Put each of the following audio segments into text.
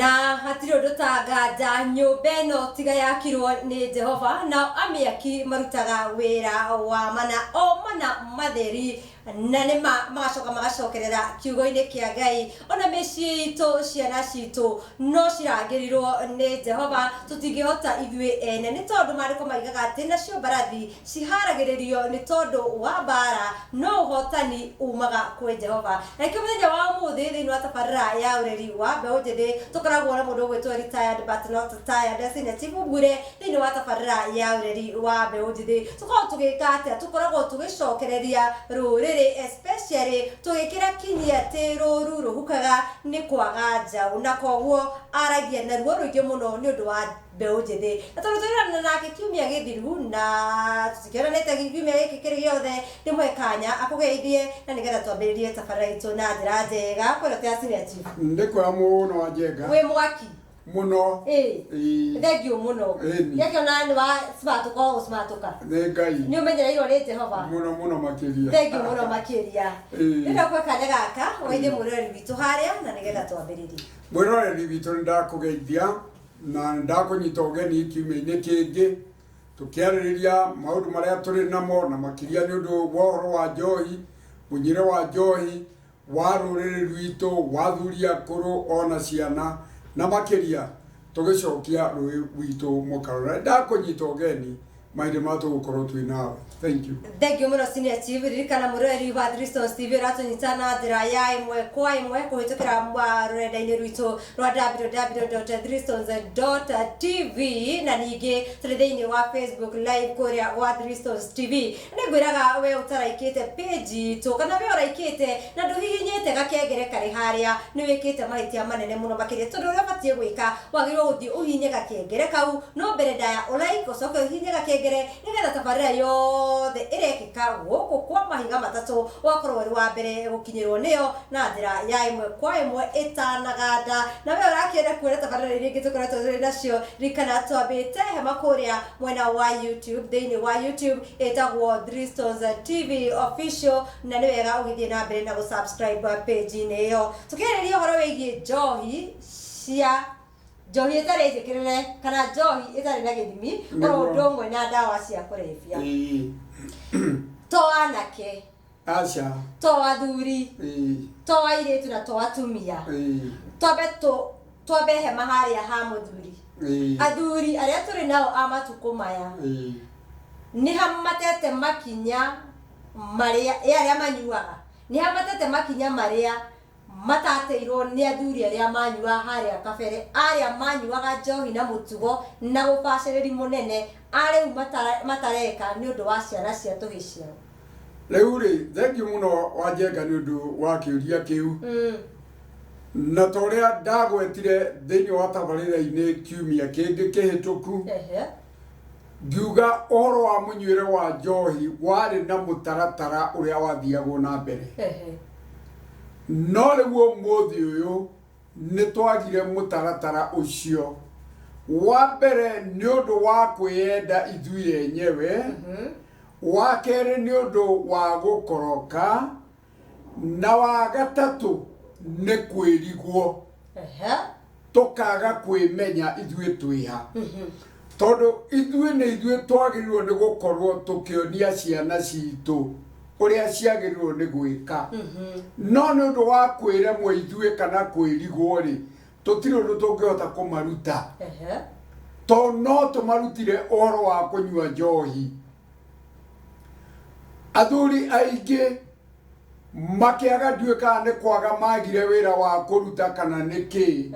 na hatiri undu tagaja nyumba no tiga yakirwo ni Jehova na amiaki marutaga wira wa mana o mana matheri na nĩ magacoka magacokerera kiugo-inĩ kĩa Ngai ona mĩciĩ itũ ciana citũ no cirangĩrirwo nĩ Jehova tũtingĩhota ithuĩ ene nĩ tondũ maandĩko maigaga atĩ nacio mbarathi ciharagĩrĩrio nĩ tondũ wa mbara no ũhotani umaga kwĩ Jehova. Na ikĩo mũthenya wa ũmũthĩ thĩinĩ wa tabarĩra ya ũreri wa mbeũ njĩthĩ tũkoragwo na mũndũ ũgwĩtwo retired but not tired Senior Chief Bure thĩinĩ wa tabarĩra ya ũreri wa mbeũ njĩthĩ tũkoragwo tũgĩka atĩa tũkoragwo tũgĩcokereria rũrĩrĩ especially tugikira kinyia ati ruru ruhukaga ni kwaga njaũ na koguo aragia na ruo ruingi muno ni undu wa mbeũ njĩthĩ na tũrutĩrana nake kiumia gĩthiru na tũtikĩranĩte kiumia gĩkĩ kĩrĩ gĩothe ndĩmwe kanya akũgeithie na nĩgetha twambĩrĩrie tabarĩra itũ na njĩra njega kwĩrotera Senior Chief ndĩkwĩra mũno wa njenga wĩ mwaki muno thengio muno yakiona ni wa smatuka o smatuka nĩ Ngai ni umenyereirwo nĩ Jehova muno makĩria thengio muno makĩria nĩnda kwa kanya gaka waithe mũrori witũ harĩa na nĩgetha twambĩrĩrie mũrori witũ ndakũgeithia na ndakũnyita ũgeni kiumia-inĩ kĩngĩ tũkĩarĩrĩria maũndũ marĩa tũrĩ namo na makĩria nĩ ũndũ wa ũhoro wa njohi mũnyĩre wa njohi wa rũrĩrĩ rwitũ wa athuri akũrũ ona ciana na makĩria tũgĩcokia rũĩ rwitũ mũkarũra ndakũnyita ũgeni mahinda marĩa tũgũkorwo twĩ nawe. Thank you. Thank you muno Senior Chief. Ririkana mũrori wa Dristons TV ũratũnyita na njĩra ya ĩmwe kwa ĩmwe kũhĩtũkĩra rũrenda-inĩ rwitũ rwa www.dristons.tv na ningĩ tũrĩ thĩinĩ wa Facebook live kũrĩa wa Dristons TV. Nĩngwĩraga we ũtaraikĩte page itũ kana we ũraikĩte na ndũhihinyĩte gakengere karĩ harĩa nĩ wĩkĩte mahĩtia manene mũno makĩria tondũ ũrĩa ũbatiĩ gwĩka wagĩrĩirwo gũthiĩ ũhihinye gakengere kau no mbere ndaya ũlaike ũcoke ũhihinye gakengere nĩgetha tabarĩra yothe ĩrekĩka gũkũ kwa mahiga matatũ wakorwo wĩ wa mbere gũkinyĩrwo nĩyo na njĩra ya ĩmwe kwa ĩmwe ĩtanaganda na we ũrakĩenda kuona tabarĩra iria ingĩ tũkoretwo tũrĩ nacio ririkana twambĩte hema kũrĩa mwena wa YouTube thĩinĩ wa YouTube ĩtagwo Dristons TV official na nĩ wega ũgĩthiĩ na mbere na gũsubscribe page-inĩ ĩyo tũkĩarĩrĩria ũhoro wĩgiĩ njohi cia njohi ĩtarĩ njĩkĩrĩre kana njohi ĩtarĩ na gĩthimi o ũndũ ũmwe na ndawa cia kũrebia to anake aca to athuri to airĩtu na to atumia twambe hema harĩa ha mũthuri athuri arĩa tũrĩ nao a matukũ maya nĩ hamatete makinya marĩa arĩa manyuaga nĩ hamatete makinya marĩa matateirwo nĩ athuri arĩa manyua harĩa kabere arĩa manyuaga njohi na mũtugo na ũbacĩrĩri mũnene arĩu matareka nĩ ũndũ wa ciana cia tũhĩ ciao. Rĩu rĩ thengiũ mũno wa njenga nĩ ũndũ wa kĩũria kĩu na ta ũrĩa ndagwetire thĩinĩ wa tabarĩra-inĩ kiumia kĩngĩ kĩhĩtũku ngiuga ũhoro wa mũnyuĩre wa njohi warĩ na mũtaratara ũrĩa wathiagwo na mbere no rĩu ũmũthĩ ũyũ nĩ twagire mũtaratara ũcio wa mbere nĩ ũndũ wa kwĩyenda ithuĩ enyewe wa kerĩ nĩ ũndũ wa gũkoroka na wa gatatũ nĩ kwĩrigwo tũkaga kwĩmenya ithuĩ twĩha tondũ ithuĩ nĩ ithuĩ twagĩrĩirwo nĩ gũkorwo tũkĩonia ciana citũ ũrĩa ciagĩrĩirwo nĩ gwĩka no nĩ ũndũ wa kwĩremwo ithuĩ kana kwĩrigwo rĩ tũtirĩ ũndũ tũngĩhota kũmaruta tondũ no tũmarutire ũhoro wa kũnyua njohi. Athuri aingĩ makĩaga ndiũĩ kana nĩ kwaga magire wĩra wa kũruta kana nĩkĩ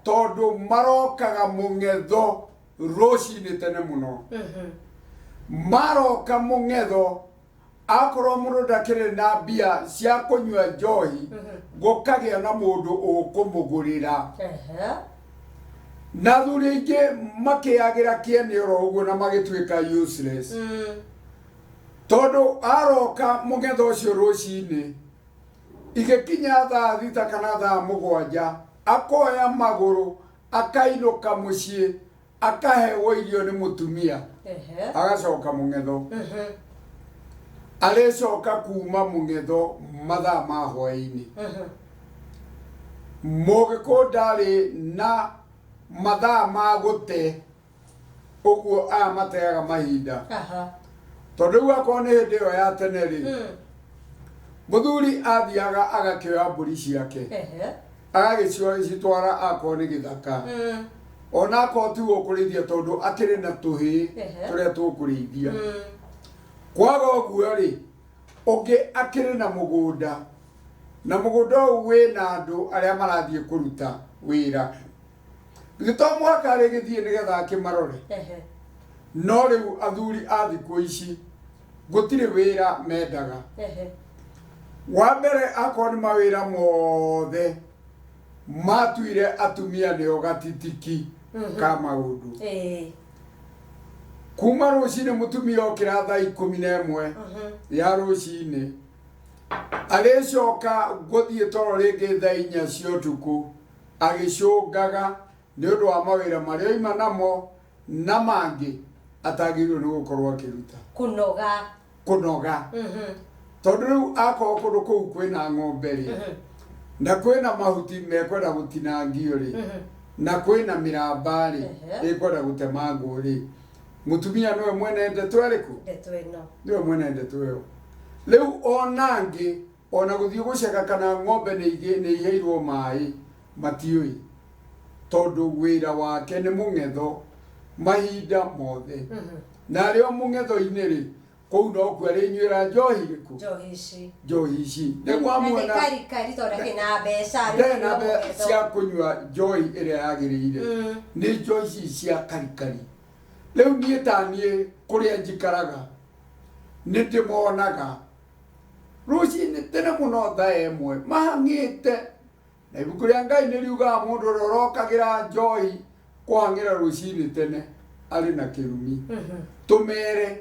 tondũ marokaga mũng'etho rũcinĩ tene mũno maroka mũng'etho akorwo mũndũ ndakĩrĩ na mbia cia kũnyua njohi gũkagĩa na mũndũ ũkũmũgũrĩra na athuri aingĩ makĩagĩra kĩene oro ũguo na magĩtuĩka useless tondũ aroka mũng'etho ũcio rũcinĩ igĩkinya thaa thita kana thaa mũgwanja akoya magũrũ akainũka mũciĩ akaheo irio nĩ mũtumia agacoka mũng'etho arĩcoka kuma mũng'etho mathaa ma hwaĩ-inĩ mũgĩkũyũ ndarĩ na mathaa ma gũte ũguo aya mateaga mahinda tondũ rĩu akorwo nĩ hĩndĩ ĩyo ya tene rĩ mũthuri athiaga agakĩoya mbũri ciake agagĩcitwara akorwo nĩ gĩthaka ona akorwo ti gũkũrĩithia tondũ akĩrĩ na tũhĩĩ tũrĩa tũkũrĩithia kwaga ũguo rĩ ũngĩ akĩrĩ na mũgũnda ũyũ wĩna andũ arĩa marathiĩ kũruta wĩra gĩtoo mwaka rĩgĩthiĩ nĩgetha akĩmarore no rĩu athuri a thikũ ici gũtirĩ wĩra mendaga wa mbere akorwo nĩ mawĩra mothe matuire atumia nĩo gatitiki ka maũndũ kuma rũcinĩ mũtumia okĩra thaa 11 ya rũcinĩ arĩcoka gũthiĩ toro rĩngĩ thaa 4 cia ũtukũ agĩcũngaga nĩ ũndũ wa mawĩra marĩa oima namo na mangĩ atagĩrĩirwo nĩ gũkorwo akĩruta kũnoga tondũ rĩu akorwo kũndũ kũu kwĩna ng'ombe rĩ na kwĩna mahuti mekwenda gũtinangio rĩ na kwĩna mĩramba rĩ ĩkwenda gũtemangwo rĩ mũtumia nĩwe mwene ndeto ĩrĩkũ nĩwe mwene ndeto ĩyo rĩu onangĩ ona gũthiĩ gũceka kana ng'ombe nĩ iheirwo maĩ matiũĩ tondũ wĩra wake nĩ mũng'etho mahinda mothe na arĩ o mũng'etho-inĩ rĩ kũu no kuo arĩnyuĩra njohi rĩkũ njohi ici nĩmwamuona ndarĩ na mbeca cia kũnyua njohi ĩrĩa yagĩrĩire nĩ njohi ici cia karikari rĩu niĩ ta niĩ kũrĩa njikaraga nĩ ndĩmonaga rũcinĩ tene mũno thaa 1 mahang'ĩte na ibuku rĩa Ngai nĩ riugaga mũndũ ũrĩa ũrokagĩra njohi kũhang'ĩra rũcinĩ tene arĩ na kĩrumi tũmere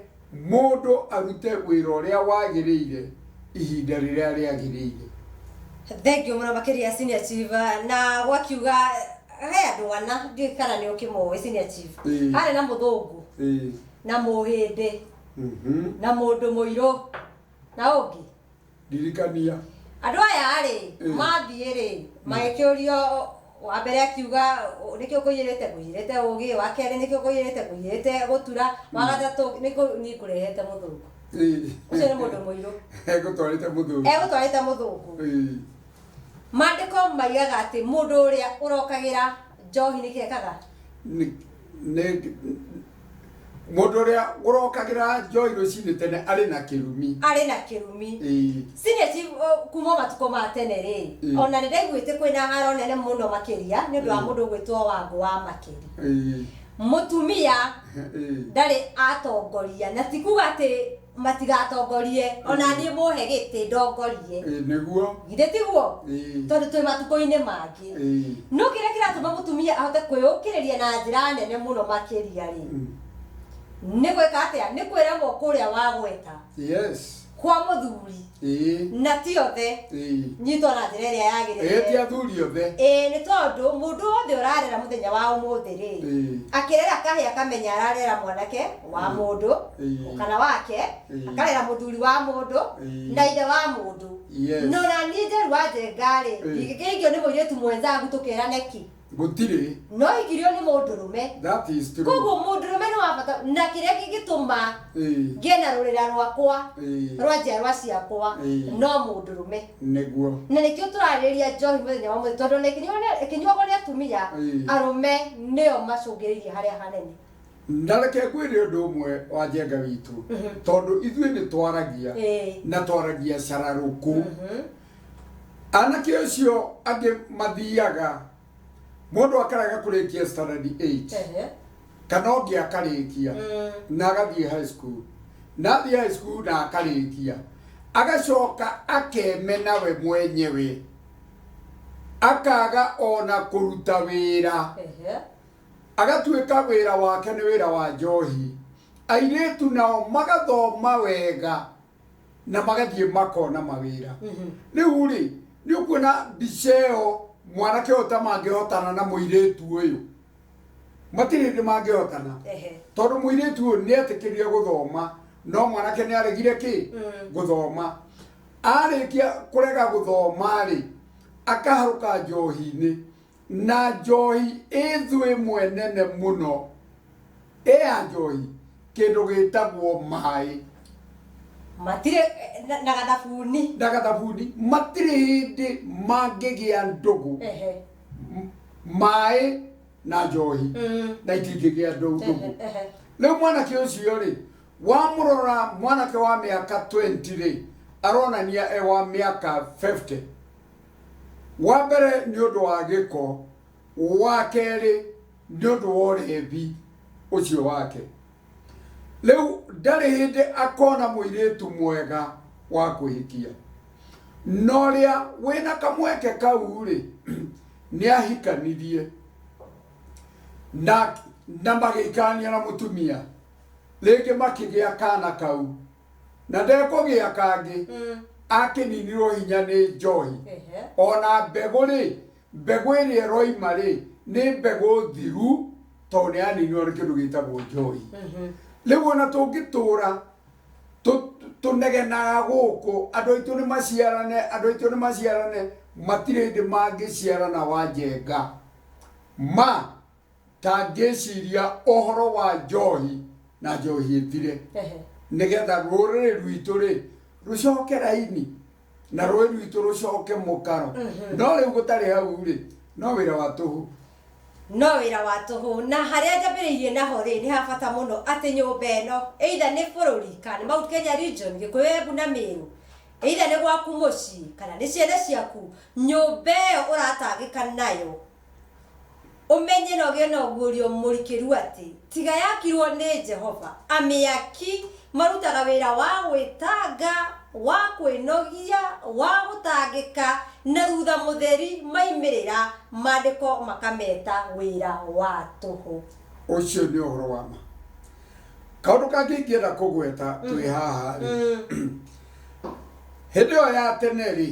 mũndũ arute wĩra ũrĩa wagĩrĩire ihinda rĩrĩa rĩagĩrĩire. Thengiũ mũno makĩria Senior Chief na gwakiuga he andũ ana ndiũĩ kana nĩ ũkĩmoĩ Senior Chief arĩ na mũthũngũ na mũhĩndĩ na mũndũ mũirũ na ũngĩ ndirikania andũ aya rĩ mathiĩ rĩ magĩkĩũrio wa mbere akiuga nĩkĩo kũiyĩrĩte ũgĩ wa kerĩ nĩkĩo kũiyĩrĩte gũtura wa gatatũ nĩ kũrehete mũthũngũ ũcio nĩ mũndũ mũirũ egũtwarĩte mũthũngũ maandĩko maigaga atĩ mũndũ ũrĩa ũrokagĩra njohi nĩkĩ ekaga mũndũ ũrĩa ũrokagĩra njohi rũcinĩ tene arĩ na kĩrumi Senior Chief kuma matukũ ma tene rĩ ona nĩ ndaiguĩte kwĩna haro nene mũno makĩria nĩ ũndũ wa mũndũ ũgwĩtwo Wangũ wa Makeri mũtumia ndarĩ atongoria na ti kuga atĩ matigatongorie ona niĩ mũhe gĩtĩ ndongorie nĩguo githĩ tiguo tondũ twĩ matukũ-inĩ mangĩ no kĩrĩa kĩratũma mũtumia ahote kwĩyũkĩrĩria na njĩra nene mũno makĩria rĩ nĩ gwĩka atĩa nĩ kwĩragwo kũrĩa wagweta kwa mũthuri na ti othe nyitwo na njĩra ĩrĩa yagĩrĩire ti athuri othe nĩ tondũ mũndũ wothe ũrarera mũthenya wa ũmũthĩ rĩ akĩrera kahĩa akamenya ararera mwanake wa mũndũ kana wake akarera mũthuri wa mũndũ na ithe wa mũndũ no na niĩ Njeru wa Njenga rĩ ingĩkĩingio nĩ mũirĩtu mwenzangu tũkĩrane ki gũtirĩ no ingirio nĩ mũndũrũme koguo mũndũrũme nĩ wa bata na kĩrĩa kĩngĩtũma ngĩe na rũrĩra rwakwa rwa njiarwa ciakwa no mũndũrũme nĩguo na nĩkĩo tũrarĩrĩria njohi mũthenya wa mũthĩ tondũ kĩnyuagwo nĩ atumia arũme nĩo macũngĩrĩirie harĩa hanene na reke ngwĩre ũndũ ũmwe wa Njenga witũ tondũ ithuĩ nĩ twaragia na twaragia cararũkũ anake ũcio angĩ mathiaga mũndũ akarega kũrĩkia standard 8 kana ũngĩ akarĩkia na agathiĩ high school na athiĩ high school na akarĩkia agacoka akemena we mwenyewe akaga ona kũruta wĩra agatuĩka wĩra wake nĩ wĩra wa njohi airĩtu nao magathoma wega na magathiĩ makona mawĩra rĩu rĩ nĩ ũkuona mbica ĩyo mwanake ũyũ ta mangĩhotana na mũirĩtu ũyũ matirĩ hĩndĩ mangĩhotana tondũ mũirĩtu ũyũ nĩ etĩkĩrire gũthoma no mwanake nĩ aregire kĩ gũthoma arĩkia kũrega gũthoma rĩ akaharuka njohi-inĩ na njohi ĩthũ ĩmwe nene mũno ya njohi kĩndũ gĩtagwo maĩ matire na gathabuni matirĩ hĩndĩ mangĩgĩa ndũgũ maĩ na njohi na itingĩgĩa ndũgũ rĩu mwanake ũcio rĩ wamũrora mwanake wa mĩaka 20 rĩ aronania wa mĩaka 50 wa mbere nĩ ũndũ wa gĩko wa kerĩ nĩ ũndũ wa ũrĩmbi ũcio wake rĩu ndarĩ hĩndĩ akona mũirĩtu mwega wa kwĩhikia no ũrĩa wĩna kamweke kau rĩ nĩ ahikanirie na magĩikania na mũtumia rĩngĩ makĩgĩa kana kau na ndekũgĩa kangĩ akĩninirwo hinya nĩ njohi ona mbegũ rĩ mbegũ ĩrĩa ĩroima rĩ nĩ mbegũ thiru tondũ nĩ yaninirwo nĩ kĩndũ gĩtagwo njohi rĩu ona tũngĩtũra tũnegenaga gũkũ andũ aitũ nĩ maciarane matirĩ hĩndĩ mangĩciarana Wanjenga tangĩciria ũhoro wa njohi na njohi ĩthire nĩgetha rũrĩrĩ rwitũ rĩ rũcoke raini na rũrĩrĩ rwitũ rũcoke mũkaro no rĩu gũtarĩ hau rĩ no wĩra wa tũhũ na harĩa njambĩrĩirie naho rĩ nĩ ha bata mũno atĩ nyũmba ĩno either nĩ bũrũri kana nĩ Mount Kenya region Gĩkũyũ Embu na Mĩrũ either nĩ gwaku mũciĩ kana nĩ ciana ciaku nyũmba ĩyo ũratangĩka nayo umenye na ũgĩe na ũguũrio mũrikĩru atĩ tiga yakirwo nĩ Jehova amĩaki marutaga wĩra wa gwĩtanga wa kwĩnogia wa gũtangĩka na thutha mũtheri maimĩrĩra maandĩko makameta wĩra wa tũhũ ũcio nĩ ũhoro wa ma kaũndũ kangĩ ingĩenda kũgweta twĩ haha rĩ hĩndĩ ĩyo ya tene rĩ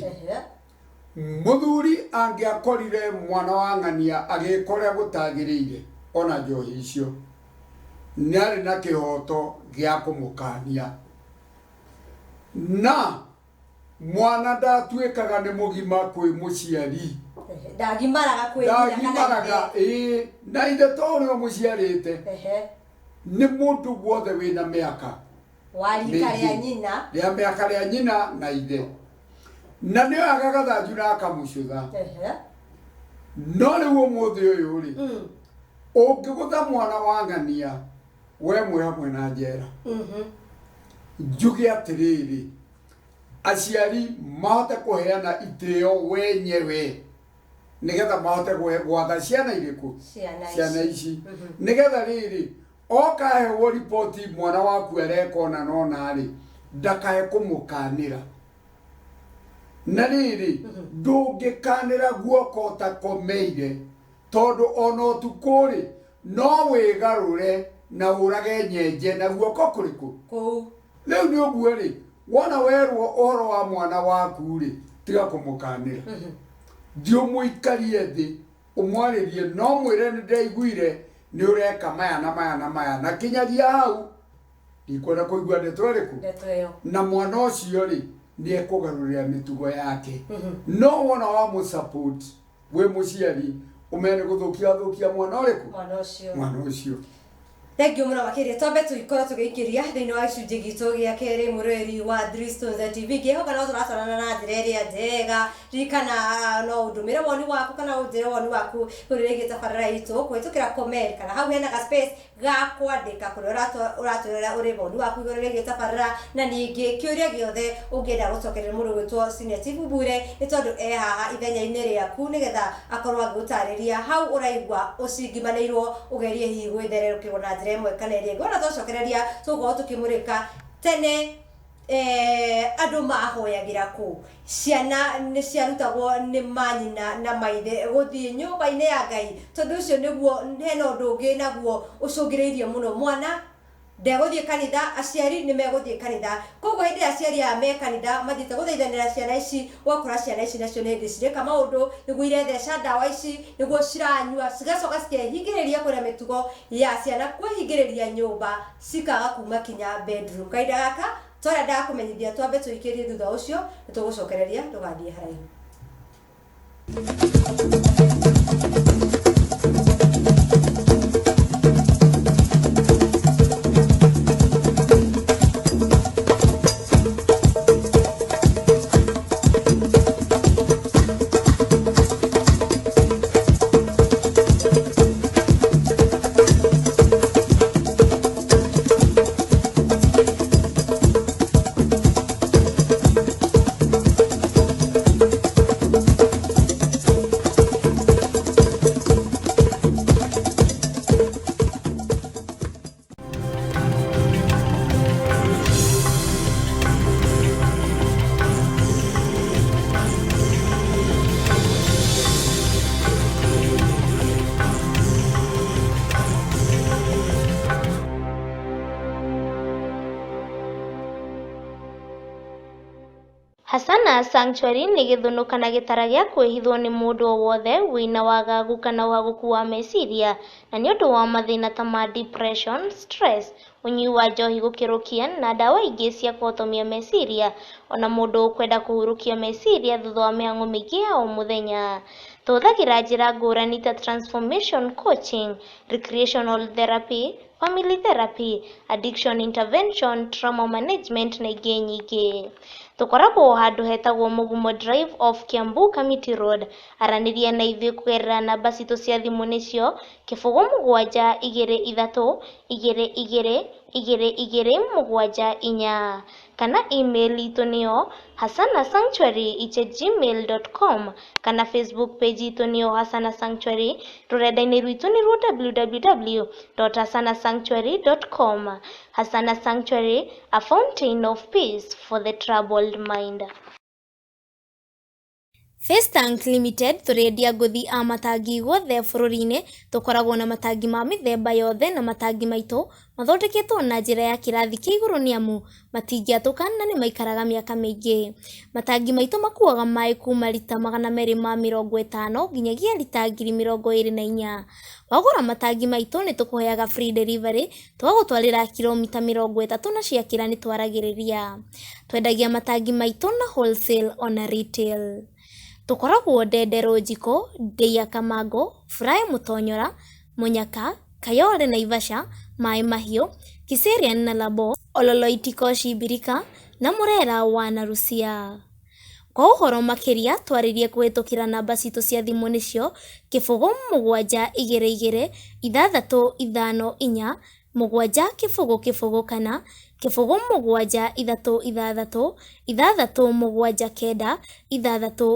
mũthuri angĩakorire mwana wa ng'ania agĩkora gũtagĩrĩire ona njohi icio nĩ arĩ na kĩhoto gĩa kũmũkania na mwana ndatuĩkaga nĩ mũgima kwĩ mũciari ndagimaraga na ithe to ũrĩa mũciarĩte nĩ mũndũ wothe wĩna mĩaka rĩa mĩaka rĩa nyina na ithe na nĩ agagathanju na akamũcũtha no rĩu ũmũthĩ ũyũ rĩ ũngĩgũtha mwana wa ng'ania we mwĩ hamwe na njera njuge atĩrĩrĩ aciari mahote kũheana itĩo wenyewe nĩgetha mahote gwatha ciana irĩkũ ciana ici nĩgetha rĩrĩ okaheo riboti mwana waku arekona nona rĩ ndakahe kũmũkanĩra na rĩrĩ ndũngĩkanĩra guoko ũtakomeire tondũ ona ũtukũ rĩ no wĩgarũre na ũrage nyenje na guoko kũrĩkũ rĩu nĩ ũguo rĩ wona werwo ũhoro wa mwana waku rĩ tiga kũmũkanĩra ndiũmũikarie thĩ ũmwarĩrie no mwĩre nĩ ndaiguire nĩ ũreka maya na maya na maya na kinyagia hau ndikwenda kũigua ndeto ĩrĩkũ na mwana ũcio rĩ nĩ ekũgarũrĩra mĩtugo yake no wona wa mũsupport we mũciari ũmene gũthũkia mwana ũrĩkũ mwana ũcio Thank you mũno makĩria twambe tũikorwo tũgĩikĩria thĩinĩ wa gĩcunjĩ gitũ gĩa kerĩ mũrũĩri wa Three Stones TV ngĩhoka no tũratwarana na njĩra ĩrĩa njega ririkana no ũndũmĩre woni waku kana ũnjĩre woni waku kũrĩrĩgĩa tabarĩra itũ kũhĩtũkĩra comment kana hau hena ga space ga kwandĩka kũrĩa ũratwĩra ũrĩ woni waku kũrĩrĩgĩa tabarĩra na ningĩ kĩũria gĩothe ũngĩenda gũcokerera mũndũ wĩtwo Senior Chief Bure nĩ tondũ haha ithenya-inĩ rĩaku nĩgetha akorwo agĩgũtarĩria hau ũraigua ũcingimanĩirwo ũgerie hihi gwĩthererũkĩrwo na ĩmwe kana ĩrĩa ngona tũcokereria tũgũkorwo tũkĩmũrĩka tene andũ mahoyagĩra kũ ciana nĩ ciarutagwo nĩ manyina na maithe gũthiĩ nyũmba-inĩ ya Ngai tondũ ũcio nĩguo hena ũndũ ũngĩ naguo ũcũngĩrĩirie mũno mwana ndegũthiĩ kanitha aciari nĩ megũthiĩ kanitha koguo hĩndĩ ĩrĩa aciari aya me kanitha mathiĩte gũthaithanĩra ciana ici ũgakora ciana ici nacio nĩ hĩndĩ cireka maũndũ nĩguo iretheca ndawa ici nĩguo ciranyua cigacoka cikehingĩrĩria kũrĩa mĩtugo ya ciana kwĩhingĩrĩria nyũmba cikaga kuma kinya bedroom kahinda gaka twarĩa ndakũmenyithia twambe tũikĩrie thutha ũcio nĩ tũgũcokereria ndũgathiĩ haraihu. Hasana Sanctuary ni githuno kana gitara gya kwihithwo ni mundu o wothe wina wagagu kana waguku wa meciria na ni undu wa mathina ta ma depression, stress, unyi wa njohi gukirukia na dawa ingi cia kuhotomia meciria ona mundu ukwenda kuhurukia meciria thutha wa mĩhang'o mĩingĩ ya o muthenya. Tuhuthagira njĩra ngũrani ta transformation coaching, recreational therapy, family therapy, addiction intervention, trauma management na ingĩ nyingĩ. Tukoragwo handu hetagwo Mugumo Drive off Kiambu Committee Road. Araniria na ithuĩ kũgerera namba citũ cia thimũ nĩcio 0733222274 kana email itũ nĩyo hasanasanctuary@gmail.com kana Facebook page itũ nĩyo Hasana Sanctuary. Rũrenda-inĩ rwitũ nĩ rwa www.hasanasanctuary.com. Hasana Sanctuary, a fountain of peace for the troubled mind. Face Tank Limited turendia nguthi a matangi guothe bũrũri-inĩ. Tukoragwo na matangi ma mĩthemba yothe na matangi maitũ mathondeketwo na njĩra ya kĩrathi kĩa igũrũ nĩamu matingĩatũka na nĩ maikaraga mĩaka mĩingĩ. Matangi maitũ makuaga maĩ kuma lita 250 nginyagia lita 24,000. Wagũra matangi maitũ nĩ tũkũheaga free delivery, twagũtwarĩra kilomita 30 na ciakĩra nĩ twaragĩrĩria. Twendagia matangi maitũ na wholesale ona retail. Tukoragwo Ndendero Njiko, Ndeia Kamango, Fry Mutonyora, Munyaka, Kayole Naivasha, Mai Mahiũ, Kiserian na Labo, Ololoitiko Shibirika na Murera wa Narusia. Kwa ũhoro makĩria twarĩrie kũhĩtũkĩra namba citũ cia thimũ nĩcio 07225547 kana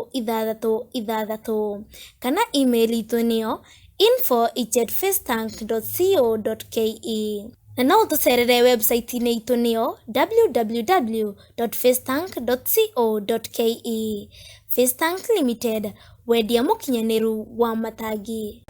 0736379666 kana email itũ nĩyo info@facetank.co.ke. Na no tucerere website-inĩ itũ nĩyo www.facetank.co.ke. Face Tank Limited, wendia mũkinyanĩru wa matangi.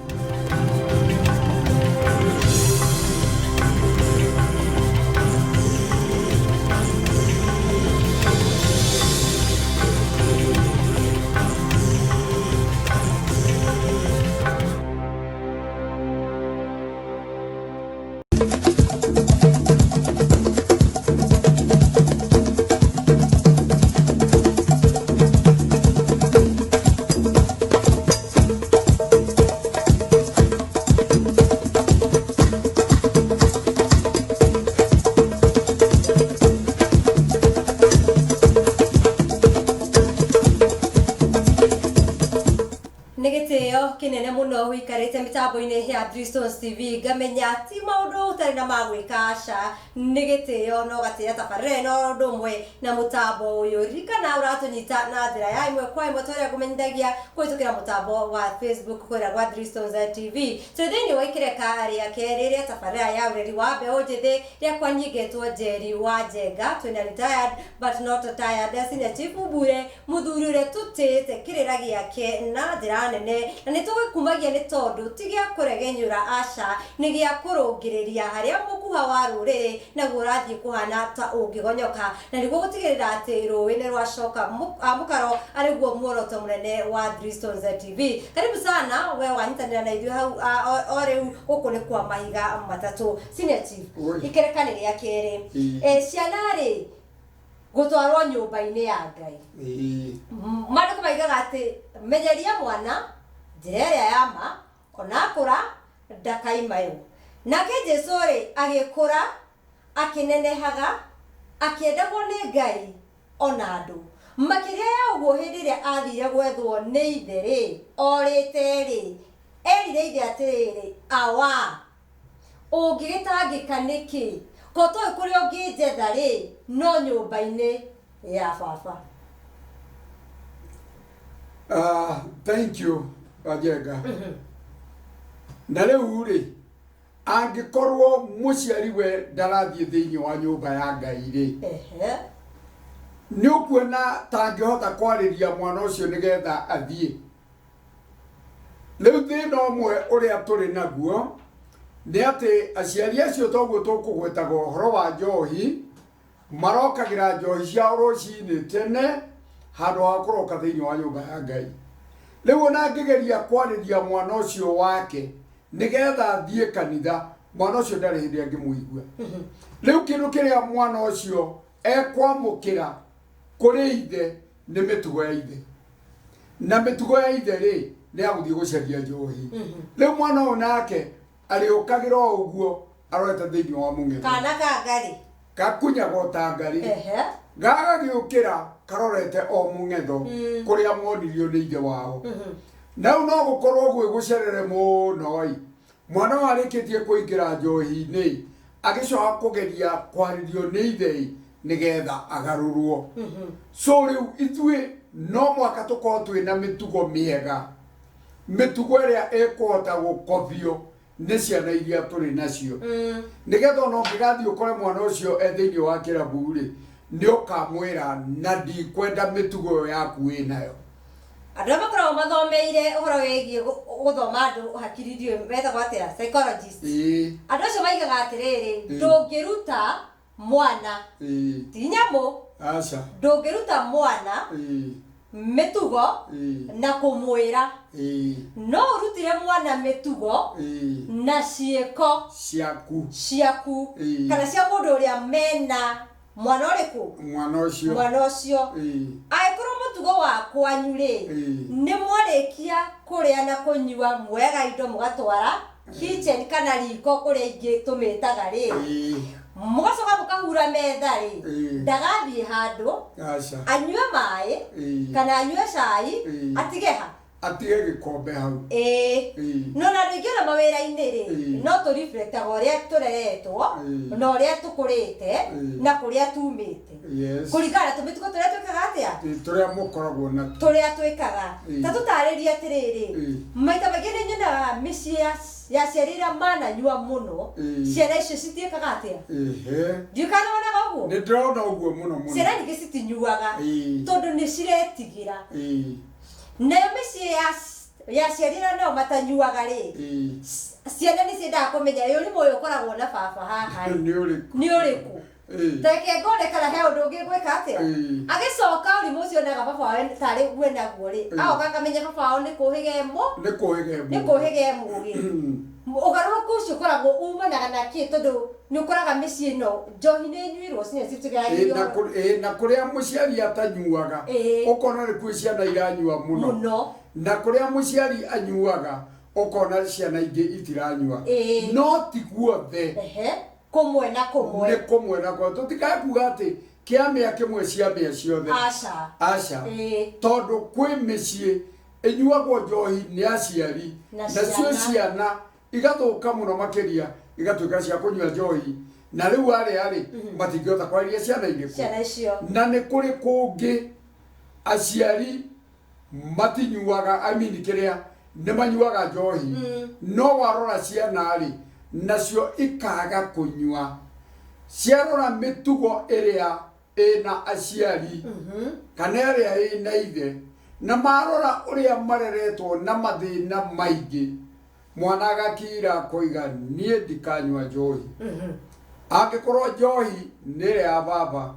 kinene muno wikarite mitambo-ini ya Dristons TV ngamenya ti maundu utari na magwika aca ni gitio no gatira tabarĩra no ndumwe na mutambo uyu rikana uratunyita na njira ya imwe kwa imwe twaria kumenyithagia kuhitukira mutambo wa Facebook kwira gwa Dristons TV tuthini wa ikireka ria keri ria tabarĩra ya ureri wa mbeũ njithi ria kwanyigetwo Njeri wa Njenga twina retired but not tired senior chief Bure muthuri uria tutite kirira giake na njira nene na nitugukumagia ni tondu tigia kuregenyura aca ni gia kurungiriria haria mukuha wa ruriri na gurathie kuhana ta ungigonyoka na niguo gutigirira ati ruwi ni rwacoka mukaro ariguo muoroto munene wa Dristons TV. Karibu sana we wanyitanira na ithuĩ hau oriu guku ni kwa mahiga matatu senior chief ikerekani ria keri ciana ri gutwarwo nyumba-ini ya Ngai maandiko maigaga ati menyeria mwana njira iria ya ma ona akura ndakaimayo nake Jesu ri agikura akinenehaga akiendagwo ni Ngai ona andu makiria ya uguo hindi iria athire gwethwo ni ithe ri orite ri erire ithe atiriri awa ungigitangika niki ko toy kuri unginjetha ri no nyumba-ini ya baba. Thank you Wajenga. Na riu ri angikorwo muciari we ndarathie thiini wa nyumba ya Ngai ri ni ukuona tangihota kwariria mwana ucio nigetha athie. Riu thina umwe uria turi naguo ni ati aciari acio toguo tukugwetaga uhoro wa njohi marokagira njohi ciao rucini tene handu ha kuroka thiini wa nyumba ya Ngai. Riu ona ngigeria kwariria mwana ucio wake nigetha athie kanitha mwana ucio ndari hindi angimuigua. Riu kindu kiria mwana ucio ekwamukira kuri ithe ni mitugo ya ithe na mitugo ya ithe ri ni aguthie gucaria njohi. Riu mwana uyu nake ariukagira uguo arorete thiini wa mungetho kana ka Ngai gakunyaga ta Ngai gagagiukira karorete o mungetho kuria monirio ni ithe wao. Nau no gukorwo gwe gucerere muno mwana warikitie kuingira njohi-ini agicoka kugeria kwaririo ni ithe nigetha agarurwo. So riu ithue no mwaka tukorwo twina mitugo miega mitugo iria ekuhota gukobio ni ciana iria turi nacio nigetha no ngigathi ukore mwana ucio ethiini wa kirabu ri ni ukamwira na ndikwenda mitugo yaku winayo. Andu makoragwo mathomeire uhoro wigie guthoma andu hakiririo metagwo atia psychologist. Andu acio maigaga atiriri ndungiruta mwana ti nyamu ndungiruta mwana mitugo na kumwira no urutire mwana mitugo na cieko ciaku kana cia mundu uria mena mwana uriku mwana ucio aikorwo mutugo wa kwanyu ri ni mwarikia kuria na kunyua mwega indo mugatwara kitchen kana riko kuria ingi tumitaga ri mugacoka mukahura metha ri ndagathie handu anyue mai kana anyue cai atige gikombe hau no na ndingiona mawira-ini ri no tu reflect uria tureretwo na uria tukurite na kuria tumite kuringana tumitugo turia twikaga atia turia mukoragwo na turia twikaga ta tutariria atiriri maita maingi ni nyonaga micii ya ciana iria mananyua muno ciana icio citiĩkaga atia ndiũkana wonaga ũguo nĩ ndĩrona ũguo mũno ciana nyingĩ citinyuaga tondũ nĩ ciretigira nayo mĩciĩ ya ciana iria nao matanyuaga rĩ ciana nĩ ciendaga kũmenya ũyũ nĩ mũyũ ũkoragwo na baba haha nĩ ũrĩkũ reke ngone kana he ũndũ ũngĩ gwĩka atĩa agĩcoka ũrimũ ũcio naga baba wawe tarĩ guo naguo rĩ agoka akamenya baba wao nĩ kũhĩge mũgĩ ũgarũrũku ũcio ũkoragwo umanaga na kĩ tondũ nĩ ũkoraga mĩciĩ ĩno njohi nĩ nyuirwo na kũrĩa mũciari atanyuaga ũkona nĩ kwĩ ciana iranyua mũno na kũrĩa mũciari anyuaga ũkona ciana ingĩ itiranyua no ti guothe kumwe na kumwe nĩ kũmwe na kũmwe tũtikakuga atĩ kĩamĩa kĩmwe ciamĩa ciothe aca tondũ kwĩ mĩciĩ ĩnyuagwo njohi nĩ aciari nacio ciana igathũka mũno makĩria igatuĩka cia kũnyua njohi na rĩu arĩa matingĩhota kwarĩria ciana irĩkũ na nĩ kũrĩ kũngĩ aciari matinyuaga kĩrĩa nĩ manyuaga njohi no warora ciana nacio ikaga kunyua ciarora mitugo ĩrĩa ĩna aciari kana ĩrĩa ĩna ithe na marora ũrĩa mareretwo na mathĩna maingĩ mwana agakira koiga niĩ ndikanyua njohi angĩkorwo njohi nĩ ĩrĩa ya baba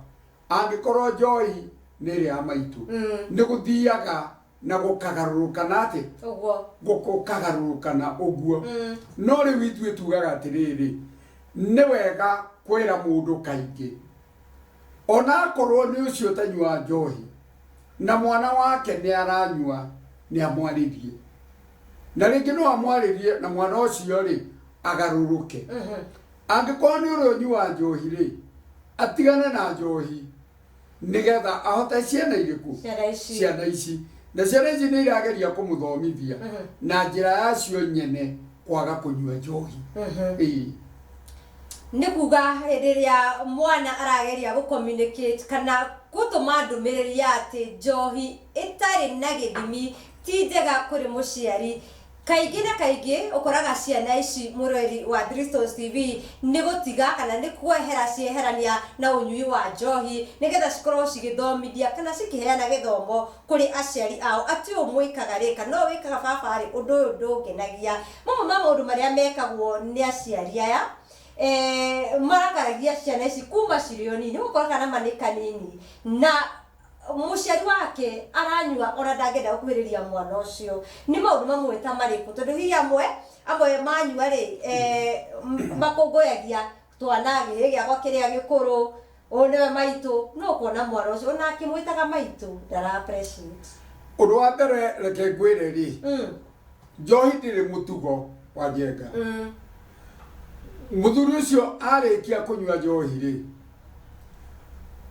angĩkorwo njohi nĩ ĩrĩa ya maitũ nĩ gũthiaga na gũkagarũrũkana atĩ gũkagarũrũkana ũguo no rĩu ithuĩ tugaga atĩrĩrĩ nĩ wega kwĩra mũndũ kaingĩ ona akorwo ni ucio tanyua njohi na mwana wake ni aranyua ni amwaririe na ringi no amwaririe na mwana ucio ri agaruruke angikorwo ni uronyua njohi ri atigane na njohi nigetha ahote ciana iriku ciana ici na ciana ici ni irageria kumuthomithia na njira yacio nyene kwaga kunyua njohi nikuga riria mwana arageria gu communicate kana gutuma ndumiriri ati njohi itari na githimi ti njega kuri muciari kaingi na kaingi ukoraga ciana ici murori wa Dristons TV ni gutiga kana ni kwehera cieherania na unyui wa njohi nigetha cikorwo cigithomithia kana cikiheana githomo kuri aciari ao ati umwikaga rika no wikaga baba ri undu uyu ndungenagia mama maundu maria mekagwo ni aciari aya marakaragia ciana ici kuma cirio nini ukora kana manika nini na muciari wake aranyua ona ndangenda gukuhiriria mwana ucio ni maundu mamwe ta mariku tondu hihi amwe manyua ri makongoyagia twana giri giakwa kiria gikuru one maitu no kuona mwana ucio ona akimwitaga maitu ndara appreciate undu wa mbere reke ngwire ri njohi ndiri mutugo wa Njenga muthuri ucio arikia kunyua njohi ri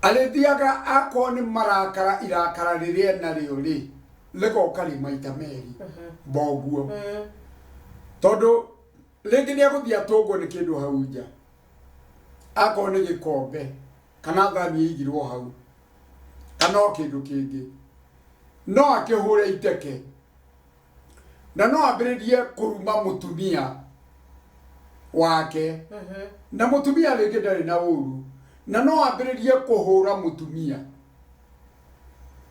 alethiaga akoni marakara irakara riria nario ri legoka ri maita meri boguo tondu ringi ni aguthia tungo ni kindu hau nja akoni gikombe kana thani igirwo hau kana kindu kingi no akihure iteke na no ambiririe kuruma mutumia wake na mutumia ringi ndari na uru na no ambiririe kuhura mutumia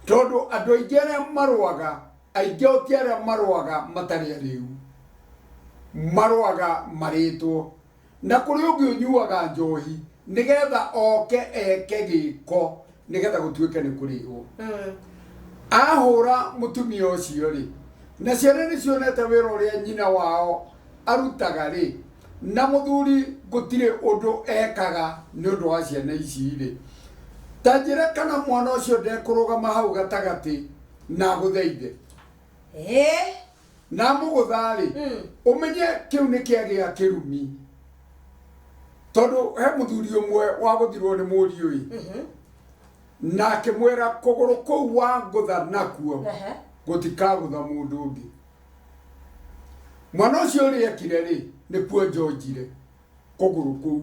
tondu andu aingi aria marwaga aingi otiaria marwaga matari ariu marwaga maritwo na kuri ungi unyuaga njohi nigetha oke eke giko nigetha gutuike ni kurihwo ahura mutumia ucio ri na ciana ni cionete wira uria nyina wao arutaga ri na muthuri gutire undu ekaga ni undu wa ciana ici ri tanjira kana mwana ucio ndekurugama hau gatagati na gutheithe na muguthari umenye kiu ni kiagia kirumi tondu he muthuri umwe wa guthirwo ni muriu na akimwira kuguru kuu wa ngutha nakuo gutikagutha mundu ungi mwana ucio ri ekire ri nikuo njojire kuguru kuu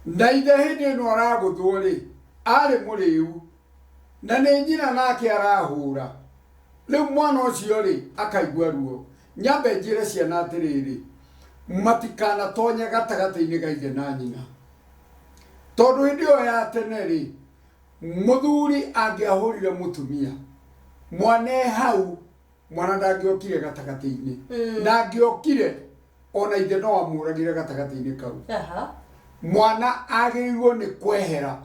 na ithe hindi no araguthwo ri ari muriu na ni nyina nake arahura riu mwana ucio ri akaigua ruo nyambe njire ciana atiriri matikana tonya gatagati-ini ga ithe na nyina tondu hindi yo ya tene ri muthuri angiahurire mutumia mwana hau mwana ndangiokire gatagati-ini na angiokire ona ithe no amuragire gatagati-ini kau mwana agirwo ni kwehera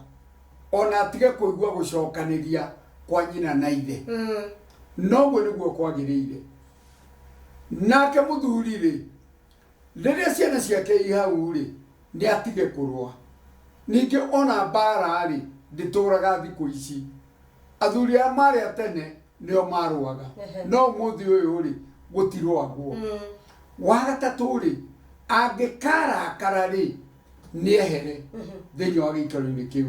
ona atige kuigua gucokaniria kwa nyina na ithe noguo niguo kwagirire nake muthuri ri riria ciana ciake ihau ri ni atige kurwa ningi ona mbara ri ndituraga thiku ici athuri a mari atene nio marwaga no muthi uyu ri gutirwagwo wa gatatu ri angikarakara ri niehere thiini wa gikaro-ini kiu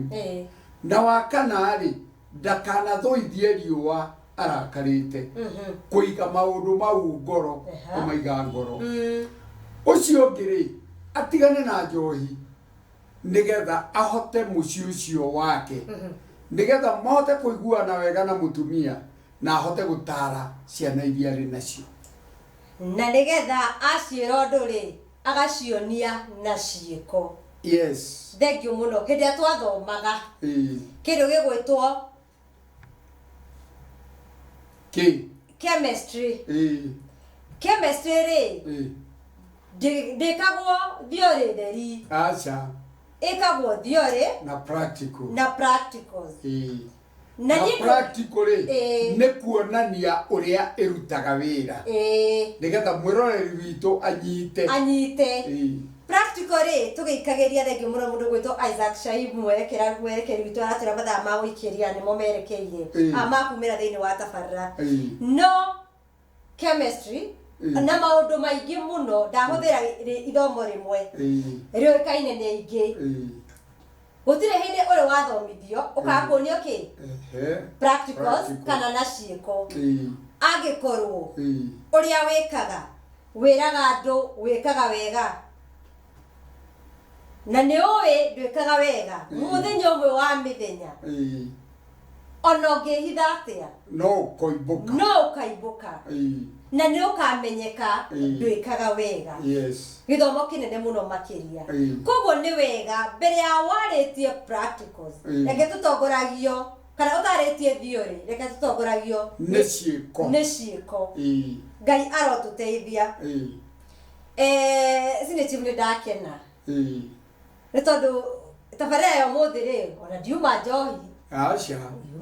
na wa kana ri ndakanathoithie riua arakarite kuiga maundu mau ngoro kumaiga ngoro ucio ungi ri atigane na njohi nigetha ahote muci ucio wake nigetha mahote kuiguana wega na mutumia na ahote gutara ciana iria ri nacio na nigetha aciira undu ri agacionia na ciiko yes thank you muno hindi atwathomaga kindu gigwitwo chemistry chemistry ri ndikagwo theory theri acha ikagwo theory na practical practicals na practical ni kuonania uria irutaga wira nigetha mwiroreri witu anyite practically tugikageria thengio muno mundu gwitwo Isaac Shaib mwerekeri witu aratwira mathaa ma guikiria ni mo merekeire amakumira thiini wa tabarra no chemistry na maundu maingi muno ndahuthira ithomo rimwe rioikaine ni aingi gutire hindi uri wathomithio ukakuonio ki practicals kana na ciiko angikorwo uria wikaga wiraga andu wikaga wega na ni uwi ndwikaga wega muthenya umwe wa mithenya ono ngihitha atia no ukaibuka na ni ukamenyeka ndwikaga wega githomo kinene muno makiria koguo ni wega mbere ya waritie practicals reke tutongoragio kana utaritie theory reke tutongoragio ni ciiko Ngai arotuteithia sine chimne ndakena ni tondu tabarĩra ya ũmũthĩ rĩ ona ndiuma njohi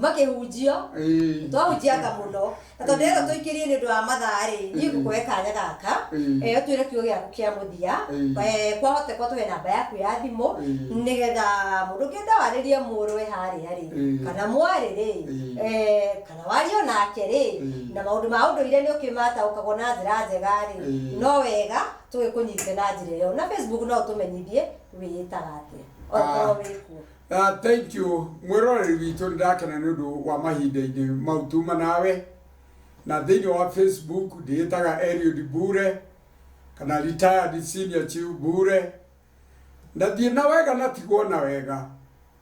makĩhunjio twahunjiaga mũno na tondũ rĩrĩa tũikirie nĩ ũndũ wa mathaa rĩ niĩ ngũkũhe kanya gaka ũtuĩre kiugo gĩaku kĩa mũthia kwahotekwo tũhe namba yaku ya thimũ nĩgetha mũndũ ũngĩenda warĩrie mũrũwe harĩa rĩ kana mwarĩ rĩ kana wario nake rĩ na maũndũ ma ũndũire nĩ ũkĩmataũkagwo na njĩra njega rĩ no wega tũgĩkũnyite na njĩra ĩyo na Facebook no ũtũmenyithie wĩĩtaga atĩa okorwo wĩkuo. Thank you mwiroreri witu ndakena ni undu wa mahinda-ini mau tuma nawe na thiini wa Facebook ndiitaga Eliud Bure kana retired senior chief Bure ndathie na wega na tigwo na wega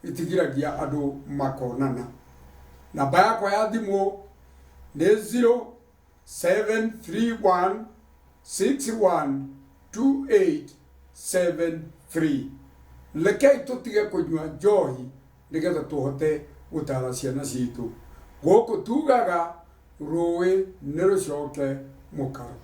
itigiragia andu makonana namba yakwa ya thimu ni 0731612873 lekei tutige kunywa njohi nigetha tuhote gutara ciana citu guku tugaga ruwi ni rucoke mukaro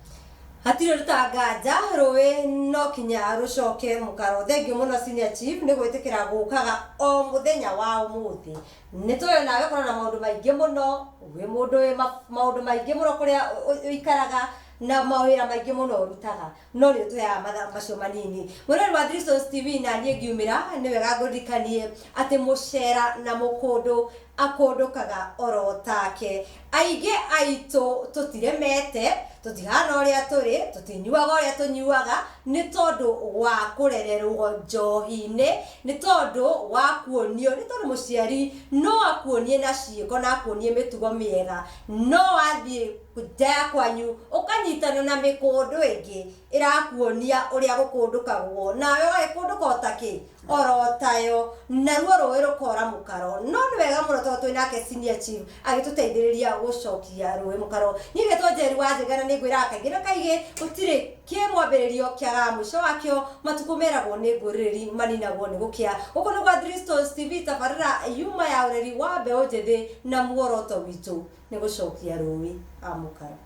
hatire rutanganja ruwi no kinya rucoke mukaro thengio muno senior chief ni gwitikira gukaga o muthenya wa umuthi ni tuyo nawe korana na maundu maingi muno wi mundu wi maundu maingi muno kuria uikaraga na mawira maingi muno urutaga no ri tuya mathaa macio manini murori wa Dristos TV na nie ngiumira ni wega ngurikanie ati mucera na mukundu akundukaga orotake aige aitu tutiremete tutihana uria turi tutinyuaga uria tunyuaga ni tondu wa kurererwo njohi-ini ni tondu wa kuonio ni tondu muciari no akuonie na ciiko na akuonie mitugo miega no athie kujaya kwanyu ukanyitana na mikundu ingi irakuonia uria gukundukagwo nawe wagikunduka utaki orotayo na ruo ruwi rukora mukaro no ni wega muno tondu twinake senior chief agituteithiriria gucokia ruwi mukaro niĩ getwo Njeri wa Njega na nĩ ngwĩraga kaingĩ na kaingĩ gũtirĩ kĩmwambĩrĩrio kĩagaga mũico wakĩo matukũ meragwo nĩ ngũrĩrĩri maninagwo nĩ gũkĩa gũkũ nĩ gwa Dristos TV tabarĩra yuma ya ũreri wa mbeũ njĩthĩ na muoroto witũ nĩ gũcokia ruwi amũkaro.